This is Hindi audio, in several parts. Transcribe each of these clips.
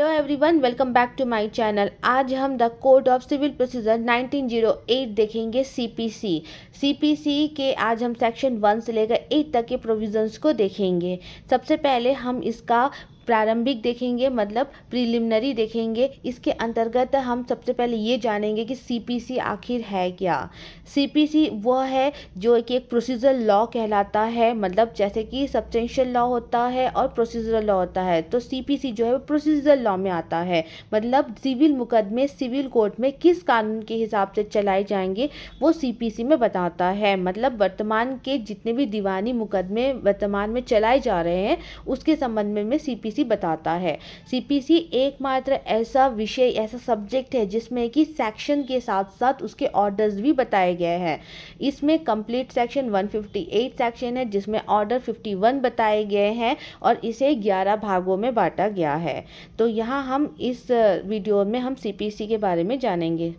Hello everyone, welcome back to my channel. आज हम the code of civil procedure 1908 देखेंगे। सीपीसी के आज हम सेक्शन 1 से लेकर 8 तक के प्रोविजंस को देखेंगे। सबसे पहले हम इसका प्रारंभिक देखेंगे, मतलब प्रीलिमिनरी देखेंगे। इसके अंतर्गत हम सबसे पहले ये जानेंगे कि सीपीसी आखिर है क्या। सीपीसी वह है जो कि एक प्रोसीजर लॉ कहलाता है, मतलब जैसे कि सब्सटेंशियल लॉ होता है और प्रोसीजरल लॉ होता है, तो सीपीसी जो है वो प्रोसीजर लॉ में आता है। मतलब सिविल मुकदमे सिविल कोर्ट में किस कानून के हिसाब से चलाए जाएंगे वो सीपीसी में बताता है। मतलब वर्तमान के जितने भी दीवानी मुकदमे वर्तमान में चलाए जा रहे हैं उसके संबंध में सीपीसी बताता है। सीपीसी एकमात्र ऐसा विषय, ऐसा सब्जेक्ट है जिसमें कि सेक्शन के साथ साथ उसके ऑर्डर्स भी बताए गए हैं। इसमें कंप्लीट सेक्शन 158 सेक्शन है जिसमें ऑर्डर 51 बताए गए हैं और इसे 11 भागों में बांटा गया है। तो यहाँ हम इस वीडियो में हम सीपीसी के बारे में जानेंगे।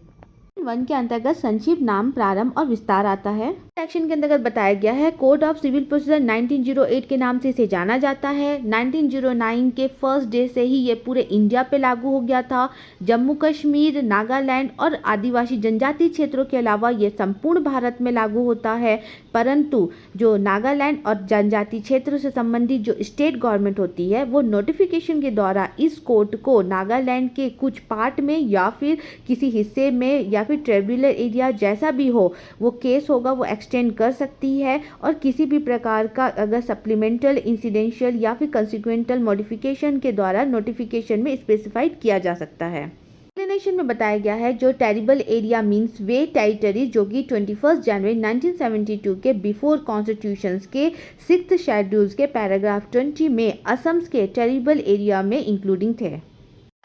1 के अंतर्गत संक्षिप्त नाम, प्रारंभ और विस्तार आता है। सेक्शन के अंतर्गत बताया गया है कोड ऑफ सिविल प्रोसीजर 1908 के नाम से इसे जाना जाता है। 1909 के फर्स्ट डे से ही ये पूरे इंडिया पे लागू हो गया था। जम्मू कश्मीर, नागालैंड और आदिवासी जनजाति क्षेत्रों के अलावा ये संपूर्ण भारत में लागू होता है। परंतु जो नागालैंड और जनजाति क्षेत्र से संबंधित जो स्टेट गवर्नमेंट होती है वो नोटिफिकेशन के द्वारा इस कोड को नागालैंड के कुछ पार्ट में या फिर किसी हिस्से में या फिर ट्राइबल एरिया जैसा भी हो वो केस होगा वो एक्सटेंड कर सकती है। और किसी भी प्रकार का अगर सप्लीमेंटल, इंसिडेंशियल या फिर कंसिक्वेंटल मॉडिफिकेशन के द्वारा नोटिफिकेशन में स्पेसिफाइड किया जा सकता है। एक्सप्लेनेशन में बताया गया है जो टेरिबल एरिया मींस वे टेरिटरीज जो कि 21 जनवरी 1972 के बिफोर कॉन्स्टिट्यूशंस के 6th शेड्यूल्स के पैराग्राफ 20 में असम के टेरिबल एरिया में इंक्लूडिंग थे।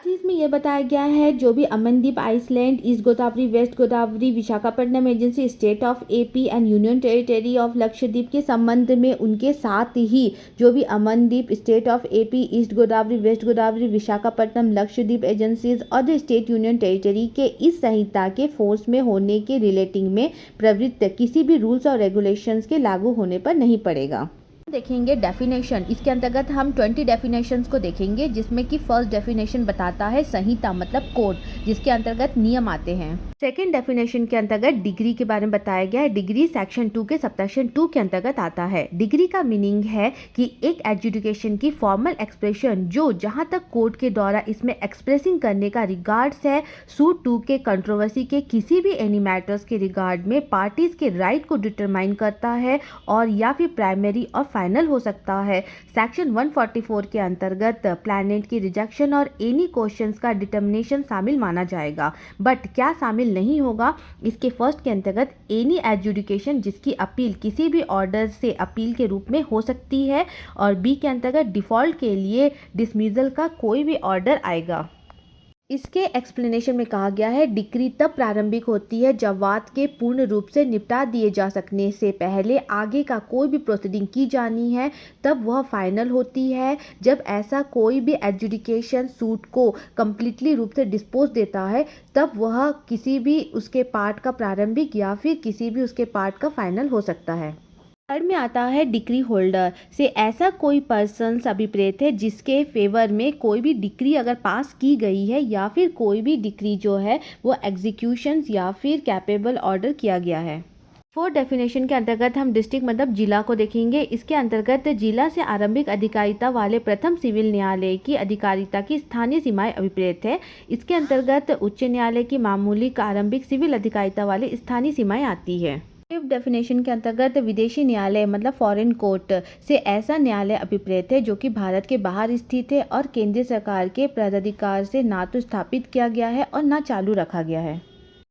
इसमें यह बताया गया है जो भी Amindivi island, east Godavari, west Godavari, Visakhapatnam agency, state of AP and union territory of Lakshadweep के संबंध में उनके साथ ही जो भी Amindivi, state of AP, east Godavari, west Godavari, Visakhapatnam, Lakshadweep agencies और द स्टेट यूनियन टेरिटरी के इस संहिता के फोर्स में होने के रिलेटिंग में प्रवृत्त किसी भी रूल्स और रेगुलेशंस के लागू होने पर नहीं पड़ेगा। देखेंगे डेफिनेशन। इसके अंतर्गत हम 20 डेफिनेशंस को देखेंगे जिसमें कि फर्स्ट डेफिनेशन बताता है संहिता मतलब कोड, जिसके अंतर्गत नियम आते हैं। सेकंड डेफिनेशन के अंतर्गत डिग्री के बारे में बताया गया है। डिग्री सेक्शन 2 के सबसेक्शन 2 के अंतर्गत आता है। डिग्री का मीनिंग है कि एक एजुकेशन की फॉर्मल एक्सप्रेशन जो जहां तक कोर्ट के द्वारा इसमें एक्सप्रेसिंग करने का रिगार्ड्स है सूट 2 के कंट्रोवर्सी के किसी भी एनी मैटर्स के रिगार्ड में पार्टीज के राइट को डिटरमाइन करता है और या फिर प्राइमरी और फाइनल हो सकता है। सेक्शन 144 के अंतर्गत प्लैनेट की रिजेक्शन और एनी क्वेश्चंस का डिटर्मिनेशन शामिल माना जाएगा, बट क्या शामिल नहीं होगा इसके फर्स्ट के अंतर्गत एनी एडजुडिकेशन जिसकी अपील किसी भी ऑर्डर से अपील के रूप में हो सकती है, और बी के अंतर्गत डिफॉल्ट के लिए डिसमिजल का कोई भी ऑर्डर आएगा। इसके एक्सप्लेनेशन में कहा गया है डिक्री तब प्रारंभिक होती है जब वाद के पूर्ण रूप से निपटा दिए जा सकने से पहले आगे का कोई भी प्रोसीडिंग की जानी है तब वह फाइनल होती है जब ऐसा कोई भी एडजुडिकेशन सूट को कंप्लीटली रूप से डिस्पोज देता है तब वह किसी भी उसके पार्ट का प्रारंभिक या फिर किसी भी उसके पार्ट का फाइनल हो सकता है। थर्ड में आता है डिक्री होल्डर से ऐसा कोई पर्सन अभिप्रेत है जिसके फेवर में कोई भी डिक्री अगर पास की गई है या फिर कोई भी डिक्री जो है वो एग्जीक्यूशन या फिर कैपेबल ऑर्डर किया गया है। फोर्थ डेफिनेशन के अंतर्गत हम डिस्ट्रिक्ट मतलब जिला को देखेंगे। इसके अंतर्गत जिला से आरंभिक अधिकारिता वाले प्रथम सिविल न्यायालय की अधिकारिता की स्थानीय सीमाएं अभिप्रेत है। इसके अंतर्गत उच्च न्यायालय की मामूली आरंभिक सिविल अधिकारिता वाले स्थानीय सीमाएं आती है। डेफिनेशन के अंतर्गत विदेशी न्यायालय मतलब फॉरेन कोर्ट से ऐसा न्यायालय अभिप्रेत है जो कि भारत के बाहर स्थित है और केंद्रीय सरकार के पदाधिकार से ना तो स्थापित किया गया है और ना चालू रखा गया है।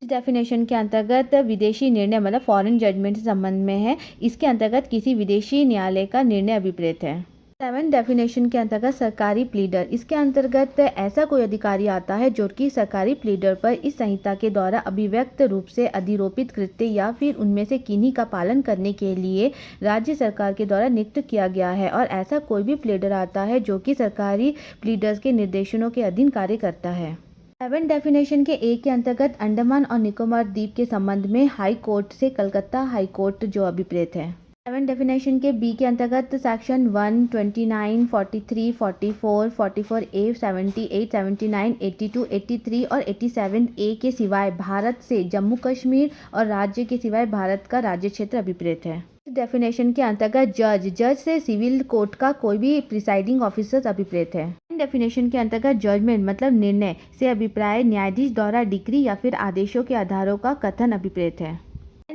इस डेफिनेशन के अंतर्गत विदेशी निर्णय मतलब फॉरेन जजमेंट से संबंध में है। इसके अंतर्गत किसी विदेशी न्यायालय का निर्णय अभिप्रेत है। 7 डेफिनेशन के अंतर्गत सरकारी प्लीडर। इसके अंतर्गत ऐसा कोई अधिकारी आता है जो कि सरकारी प्लीडर पर इस संहिता के द्वारा अभिव्यक्त रूप से अधिरोपित कृत्य या फिर उनमें से किन्हीं का पालन करने के लिए राज्य सरकार के द्वारा नियुक्त किया गया है। और ऐसा कोई भी प्लीडर आता है जो कि सरकारी प्लीडर्स के निर्देशनों के अधीन कार्य करता है। 7 डेफिनेशन के ए के अंतर्गत अंडमान और निकोबार द्वीप के संबंध में हाई कोर्ट से कलकत्ता हाई कोर्ट जो अभिप्रेत है। सेवन डेफिनेशन के बी के अंतर्गत सेक्शन 129, 43, 44, 44A, 78, 79, 82, 83 और 87A के सिवाय भारत से जम्मू कश्मीर और राज्य के सिवाय भारत का राज्य क्षेत्र अभिप्रेत है। इस डेफिनेशन के अंतर्गत जज से सिविल कोर्ट का कोई भी प्रिसाइडिंग ऑफिसर अभिप्रेत है। डेफिनेशन के अंतर्गत जजमेंट मतलब निर्णय से अभिप्राय न्यायाधीश द्वारा डिक्री या फिर आदेशों के आधारों का कथन अभिप्रेत है।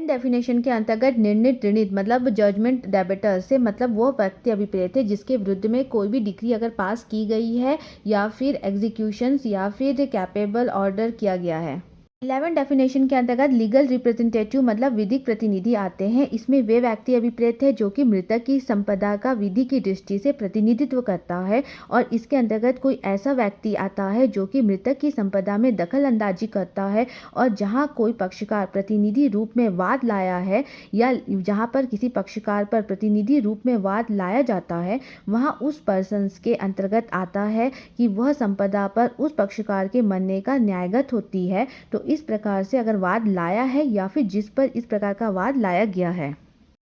डेफिनेशन के अंतर्गत निर्णित ऋणित मतलब जजमेंट डेबिटर से मतलब वो व्यक्ति अभिप्रेत है जिसके विरुद्ध में कोई भी डिक्री अगर पास की गई है या फिर एग्जीक्यूशंस या फिर कैपेबल ऑर्डर किया गया है। 11 डेफिनेशन के अंतर्गत लीगल रिप्रेजेंटेटिव मतलब विधिक प्रतिनिधि आते हैं। इसमें वे व्यक्ति अभिप्रेत है जो कि मृतक की संपदा का विधि की दृष्टि से प्रतिनिधित्व करता है और इसके अंतर्गत कोई ऐसा व्यक्ति आता है जो कि मृतक की संपदा में दखल अंदाजी करता है और जहां कोई पक्षकार प्रतिनिधि रूप में वाद लाया है या जहां पर किसी पक्षकार पर प्रतिनिधि रूप में वाद लाया जाता है वहां उस पर्सन के अंतर्गत आता है कि वह संपदा पर उस पक्षकार के मानने का न्यायगत होती है। तो इस प्रकार से अगर वाद लाया है या फिर जिस पर इस प्रकार का वाद लाया गया है।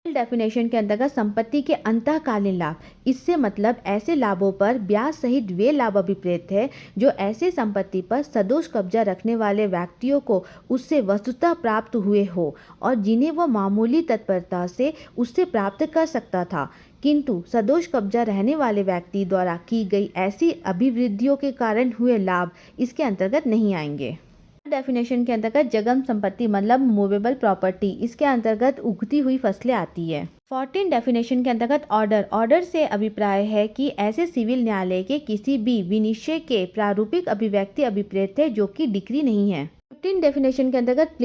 डेफिनेशन के अंतर्गत संपत्ति के अंतःकालीन लाभ, इससे मतलब ऐसे लाभों पर ब्याज सहित वे लाभ अभिप्रेत है जो ऐसे संपत्ति पर सदोष कब्जा रखने वाले व्यक्तियों को उससे वस्तुतः प्राप्त हुए हो और जिन्हें वह मामूली तत्परता से उससे प्राप्त कर सकता था, किंतु सदोष कब्जा रहने वाले व्यक्ति द्वारा की गई ऐसी अभिवृद्धियों के कारण हुए लाभ इसके अंतर्गत नहीं आएंगे। डेफिनेशन के अंतर्गत जंगम संपत्ति मतलब मूवेबल प्रॉपर्टी, इसके अंतर्गत उगती हुई फसलें आती है। 14 डेफिनेशन के अंतर्गत ऑर्डर से अभिप्राय है कि ऐसे सिविल न्यायालय के किसी भी विनिश्चय के प्रारूपिक अभिव्यक्ति अभिप्रेत है जो कि डिक्री नहीं है। 15 डेफिनेशन के अंतर्गत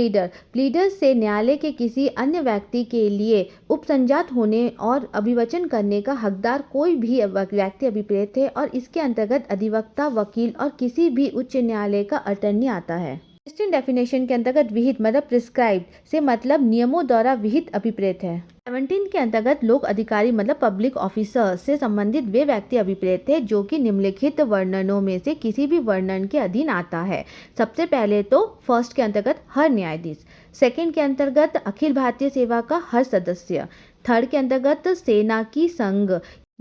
प्लीडर से न्यायालय के किसी अन्य व्यक्ति के लिए उपसंजात होने और अभिवचन करने का हकदार कोई भी व्यक्ति अभिप्रेत है और इसके अंतर्गत अधिवक्ता, वकील और किसी भी उच्च न्यायालय का अटर्नी आता है। 16 डेफिनेशन के अंतर्गत विहित मतलब प्रिस्क्राइब्ड से मतलब नियमों द्वारा विहित अभिप्रेत है। 17 के अंतर्गत लोक अधिकारी मतलब पब्लिक ऑफिसर से संबंधित वे व्यक्ति अभिप्रेत है जो कि निम्नलिखित वर्णनों में से किसी भी वर्णन के अधीन आता है। सबसे पहले तो फर्स्ट के अंतर्गत हर न्यायाधीश, सेकंड के अंतर्गत अखिल भारतीय सेवा का हर सदस्य, थर्ड के अंतर्गत सेना की संघ,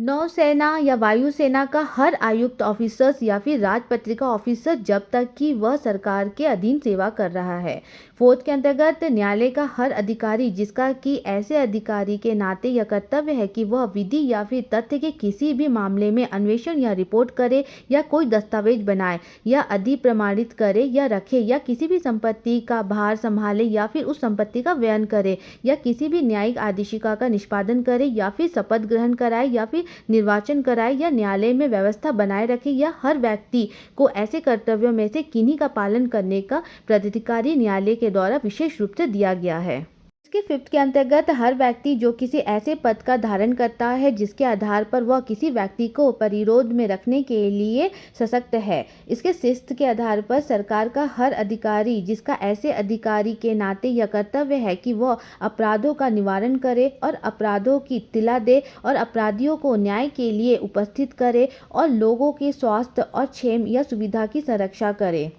नौसेना या वायुसेना का हर आयुक्त ऑफिसर्स या फिर राजपत्रिका ऑफिसर जब तक कि वह सरकार के अधीन सेवा कर रहा है। फोर्थ के अंतर्गत न्यायालय का हर अधिकारी जिसका कि ऐसे अधिकारी के नाते यह कर्तव्य है कि वह विधि या फिर तथ्य के किसी भी मामले में अन्वेषण या रिपोर्ट करे या कोई दस्तावेज बनाए या अधिप्रमाणित करे या रखे या किसी भी संपत्ति का भार संभाले या फिर उस संपत्ति का व्ययन करे या किसी भी न्यायिक आदेशिका का निष्पादन करे या फिर शपथ ग्रहण कराए या फिर निर्वाचन कराए या न्यायालय में व्यवस्था बनाए रखे या हर व्यक्ति को ऐसे कर्तव्यों में से किन्हीं का पालन करने का प्राधिकारी न्यायालय के द्वारा विशेष रूप से दिया गया है। इसके 5 के अंतर्गत हर व्यक्ति जो किसी ऐसे पद का धारण करता है जिसके आधार पर वह किसी व्यक्ति को परिरोध में रखने के लिए सशक्त है। इसके 6 के आधार पर सरकार का हर अधिकारी जिसका ऐसे अधिकारी के नाते यह कर्तव्य है कि वह अपराधों का निवारण करे और अपराधों की इत्तिला दे और अपराधियों को न्याय के लिए उपस्थित करे और लोगों के स्वास्थ्य और क्षेम या सुविधा की संरक्षा करे।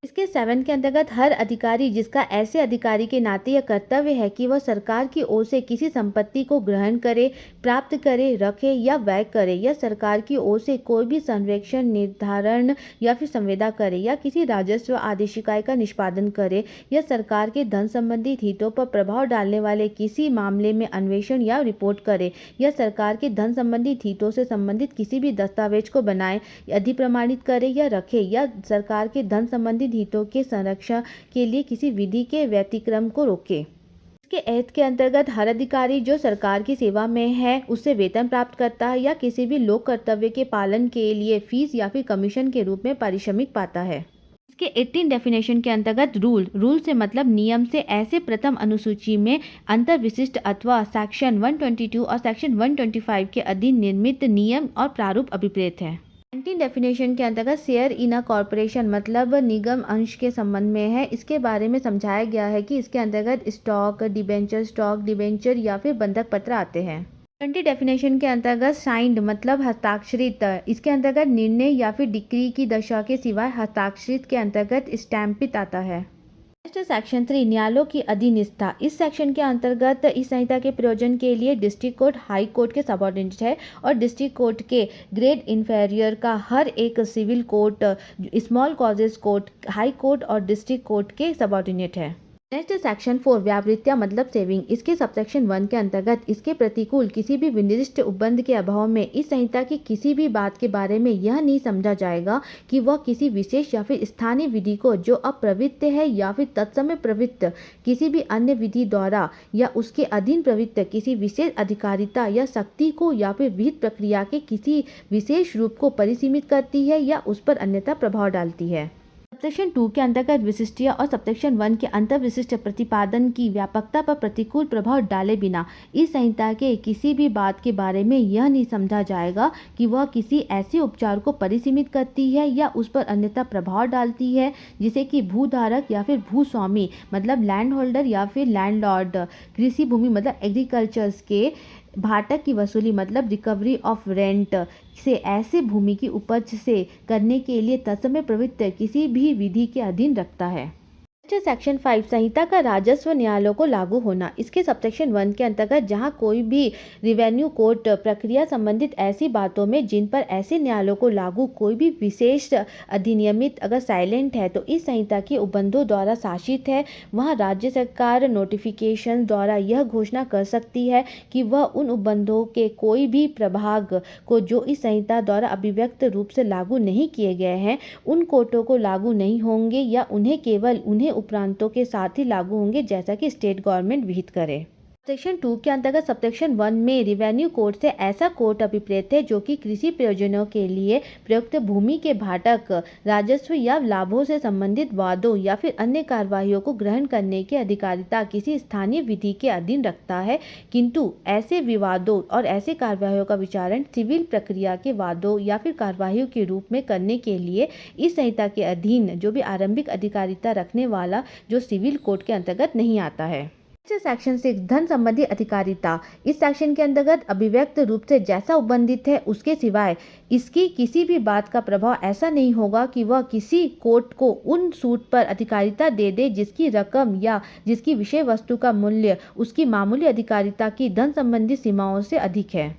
इसके 7 के अंतर्गत हर अधिकारी जिसका ऐसे अधिकारी के नाते यह कर्तव्य है कि वह सरकार की ओर से किसी संपत्ति को ग्रहण करे, प्राप्त करे, रखे या व्यय करे या सरकार की ओर से कोई भी सर्वेक्षण, निर्धारण या फिर संविदा करे या किसी राजस्व आदेशिका का निष्पादन करे या सरकार के धन संबंधित हितों पर प्रभाव डालने वाले किसी मामले में अन्वेषण या रिपोर्ट करे या सरकार के धन संबंधित हितों से संबंधित किसी भी दस्तावेज को बनाए, अधिप्रमाणित करे या रखे या सरकार के धन संबंधित हितों के संरक्षण के लिए किसी विधि के व्यतिक्रम को रोके। इसके 8 के अंतर्गत हर अधिकारी जो सरकार की सेवा में है उससे वेतन प्राप्त करता है या किसी भी लोक कर्तव्य के पालन के लिए फीस या फिर कमीशन के रूप में पारिश्रमिक पाता है। इसके 18 डेफिनेशन के अंतर्गत रूल से मतलब नियम से ऐसे प्रथम अनुसूची में अंतर विशिष्ट अथवा सेक्शन 122 और सेक्शन 125 के अधीन निर्मित नियम और प्रारूप अभिप्रेत है। 19 डेफिनेशन के अंतर्गत शेयर इन अ कॉर्पोरेशन मतलब निगम अंश के संबंध में है। इसके बारे में समझाया गया है कि इसके अंतर्गत स्टॉक डिबेंचर या फिर बंधक पत्र आते हैं। 20 डेफिनेशन के अंतर्गत साइंड मतलब हस्ताक्षरित, इसके अंतर्गत निर्णय या फिर डिक्री की दशा के सिवाय हस्ताक्षरित के अंतर्गत स्टैंपित आता है। सेक्शन 3 न्यायालयों की अधीनस्था। इस सेक्शन के अंतर्गत इस संहिता के प्रयोजन के लिए डिस्ट्रिक्ट कोर्ट हाई कोर्ट के सबऑर्डिनेट है और डिस्ट्रिक्ट कोर्ट के ग्रेड इंफेरियर का हर एक civil court, small causes court, high court और डिस्ट्रिक्ट कोर्ट के सबऑर्डिनेट है। नेक्स्ट सेक्शन 4 व्यावृत्तियां मतलब सेविंग। इसके सबसेक्शन 1 के अंतर्गत इसके प्रतिकूल किसी भी विनिर्दिष्ट उपबंध के अभाव में इस संहिता की किसी भी बात के बारे में यह नहीं समझा जाएगा कि वह किसी विशेष या फिर स्थानीय विधि को जो अप्रवृत्त है या फिर तत्समय प्रवृत्त किसी भी अन्य विधि द्वारा या उसके अधीन प्रवृत्त किसी विशेष अधिकारिता या शक्ति को या फिर विहित प्रक्रिया के किसी विशेष रूप को परिसीमित करती है या उस पर अन्यथा प्रभाव डालती है। सबसेक्शन 2 के अंतर्गत विशिष्टिया और सबसेक्शन 1 के अंतर विशिष्ट प्रतिपादन की व्यापकता पर प्रतिकूल प्रभाव डाले बिना इस संहिता के किसी भी बात के बारे में यह नहीं समझा जाएगा कि वह किसी ऐसे उपचार को परिसीमित करती है या उस पर अन्यथा प्रभाव डालती है जिसे कि भूधारक या फिर भूस्वामी मतलब लैंड होल्डर या फिर लैंडलॉर्ड, कृषि भूमि मतलब एग्रीकल्चर्स के भाटक की वसूली मतलब रिकवरी ऑफ रेंट से ऐसे भूमि की उपज से करने के लिए तत्समय प्रवृत्त किसी भी विधि के अधीन रखता है। सेक्शन 5 संहिता का राजस्व न्यायालयों को लागू होना। इसके सबसेक्शन 1 के अंतर्गत जहां कोई भी रेवेन्यू कोर्ट प्रक्रिया संबंधित ऐसी बातों में जिन पर ऐसे न्यायालयों को लागू कोई भी विशेष अधिनियमित अगर साइलेंट है तो इस संहिता के उपबंधों द्वारा शासित है, वहां राज्य सरकार नोटिफिकेशन द्वारा यह घोषणा कर सकती है कि वह उन उपबंधों के कोई भी प्रभाग को जो इस संहिता द्वारा अभिव्यक्त रूप से लागू नहीं किए गए हैं उन कोर्टों को लागू नहीं होंगे या उन्हें केवल उन्हें उपरांतों के साथ ही लागू होंगे जैसा कि स्टेट गवर्नमेंट विहित करे। सेक्शन 2 के अंतर्गत सबसेक्शन 1 में रेवेन्यू कोर्ट से ऐसा कोर्ट अभिप्रेत है जो कि कृषि प्रयोजनों के लिए प्रयुक्त भूमि के भाटक, राजस्व या लाभों से संबंधित वादों या फिर अन्य कार्यवाहियों को ग्रहण करने की अधिकारिता किसी स्थानीय विधि के अधीन रखता है, किंतु ऐसे विवादों और ऐसे कार्यवाहियों का विचारण सिविल प्रक्रिया के वादों या फिर कार्यवाहियों के रूप में करने के लिए इस संहिता के अधीन जो भी आरंभिक अधिकारिता रखने वाला जो सिविल कोर्ट के अंतर्गत नहीं आता है। सेक्शन 6 धन संबंधी अधिकारिता। इस सेक्शन के अंतर्गत अभिव्यक्त रूप से जैसा उपबंधित है उसके सिवाय इसकी किसी भी बात का प्रभाव ऐसा नहीं होगा कि वह किसी कोर्ट को उन सूट पर अधिकारिता दे दे जिसकी रकम या जिसकी विषय वस्तु का मूल्य उसकी मामूली अधिकारिता की धन संबंधी सीमाओं से अधिक है।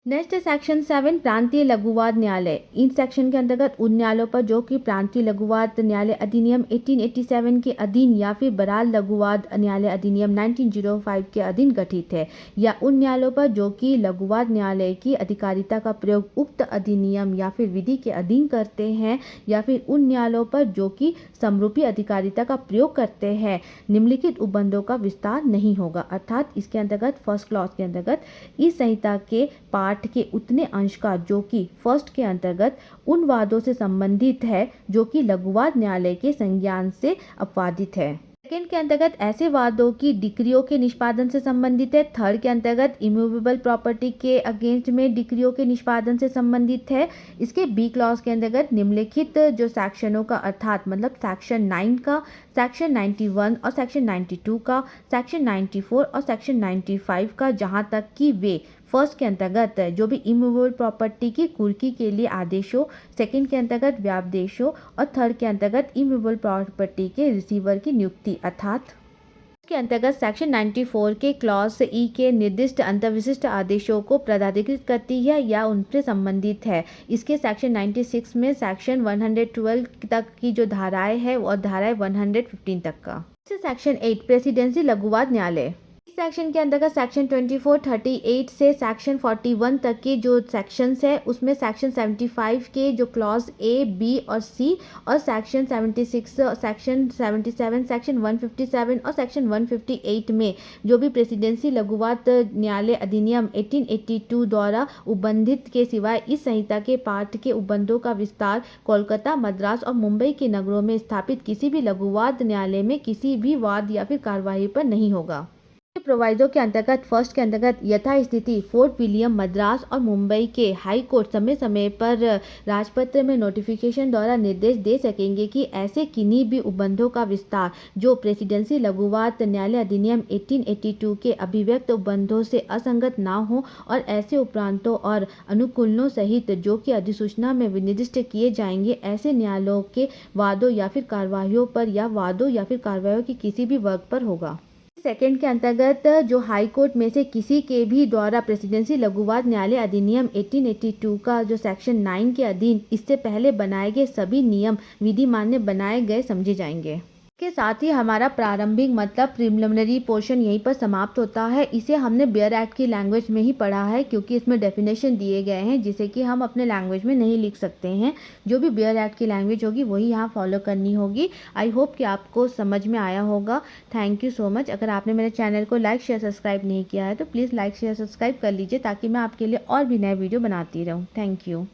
नेक्स्ट सेक्शन 7 प्रांतीय लघुवाद न्यायालय। इन सेक्शन के अंतर्गत उन न्यायालयों पर जो कि प्रांतीय लघुवाद न्यायालय अधिनियम 1887 के अधीन या फिर बराल लघुवाद न्यायालय अधिनियम 1905 के अधीन गठित है या उन न्यायालयों पर जो कि लघुवाद न्यायालय की अधिकारिता का प्रयोग उक्त अधिनियम या फिर विधि के अधीन करते हैं या फिर उन न्यायालयों पर जो कि समरूपी अधिकारिता का प्रयोग करते हैं निम्नलिखित उपबंधों का विस्तार नहीं होगा। अर्थात इसके अंतर्गत फर्स्ट क्लॉज के अंतर्गत इस संहिता के पाठ के उतने अंश का जो कि फर्स्ट के अंतर्गत उन वादों से संबंधित है जो कि लघुवाद न्यायालय के संज्ञान से अपवादित है। सेकेंड के अंतर्गत ऐसे वादों की डिक्रियों के निष्पादन से संबंधित है। थर्ड के अंतर्गत इमूवेबल प्रॉपर्टी के अगेंस्ट में डिक्रियों के निष्पादन से संबंधित है। इसके बी क्लॉज के अंतर्गत निम्नलिखित जो सेक्शनों का अर्थात मतलब सेक्शन 9 का, सेक्शन 91 और सेक्शन 92 का, सेक्शन 94 और सेक्शन 95 का, जहाँ तक कि वे फर्स्ट के अंतर्गत जो भी इमूवेबल प्रॉपर्टी की कुर्की के लिए आदेशों, सेकंड के अंतर्गत व्यापदेशों और थर्ड के अंतर्गत इमूवेबल प्रॉपर्टी के रिसीवर की नियुक्ति अर्थात के अंतर्गत सेक्शन 94 के क्लॉज ई के निर्दिष्ट अंतर्विशिष्ट आदेशों को प्राधिकृत करती है या उनसे संबंधित है। इसके सेक्शन 96 में सेक्शन 112 तक की जो धाराएं है और धाराएं 115 तक का। सेक्शन 8 प्रेसिडेंसी लघुवाद न्यायालय। सेक्शन के अंतर्गत सेक्शन 24, 38 से सेक्शन 41 तक के जो सेक्शंस है उसमें सेक्शन 75 के जो क्लॉज ए, बी और सी और सेक्शन 76, सेक्शन 77, सेक्शन 157 और सेक्शन 158 में जो भी प्रेसिडेंसी लघुवाद न्यायालय अधिनियम 1882 द्वारा उपबंधित के सिवाय इस संहिता के पाठ के उपबंधों का विस्तार कोलकाता, मद्रास और मुंबई के नगरों में स्थापित किसी भी लघुवाद न्यायालय में किसी भी वाद या फिर कार्यवाही पर नहीं होगा। प्रोवाइजो के अंतर्गत फर्स्ट के अंतर्गत यथास्थिति फोर्ट विलियम मद्रास और मुंबई के हाई कोर्ट समय समय पर राजपत्र में नोटिफिकेशन द्वारा निर्देश दे सकेंगे कि ऐसे किन्हीं भी उपबंधों का विस्तार जो प्रेसिडेंसी लघुवात न्यायालय अधिनियम 1882 के अभिव्यक्त उपबंधों से असंगत ना हो और ऐसे उपरांतों और अनुकूलनों सहित जो कि अधिसूचना में विनिर्दिष्ट किए जाएंगे ऐसे न्यायालयों के वादों या फिर कार्यवाहियों पर या वादों या फिर कार्यवाहियों की किसी भी वर्ग पर होगा। सेकंड के अंतर्गत जो हाई कोर्ट में से किसी के भी द्वारा प्रेसिडेंसी लघुवाद न्यायालय अधिनियम 1882 का जो सेक्शन 9 के अधीन इससे पहले बनाए गए सभी नियम विधि मान्य बनाए गए समझे जाएंगे। के साथ ही हमारा प्रारंभिक मतलब प्रिलिमिनरी पोर्शन यहीं पर समाप्त होता है। इसे हमने बेयर एक्ट की लैंग्वेज में ही पढ़ा है क्योंकि इसमें डेफिनेशन दिए गए हैं जिसे कि हम अपने लैंग्वेज में नहीं लिख सकते हैं। जो भी बेयर एक्ट की लैंग्वेज होगी वही यहाँ फॉलो करनी होगी। आई होप कि आपको समझ में आया होगा। Thank you so much. अगर आपने मेरे चैनल को लाइक शेयर सब्सक्राइब नहीं किया है तो प्लीज़ लाइक शेयर सब्सक्राइब कर लीजिए ताकि मैं आपके लिए और भी नए वीडियो बनाती रहूँ। Thank you.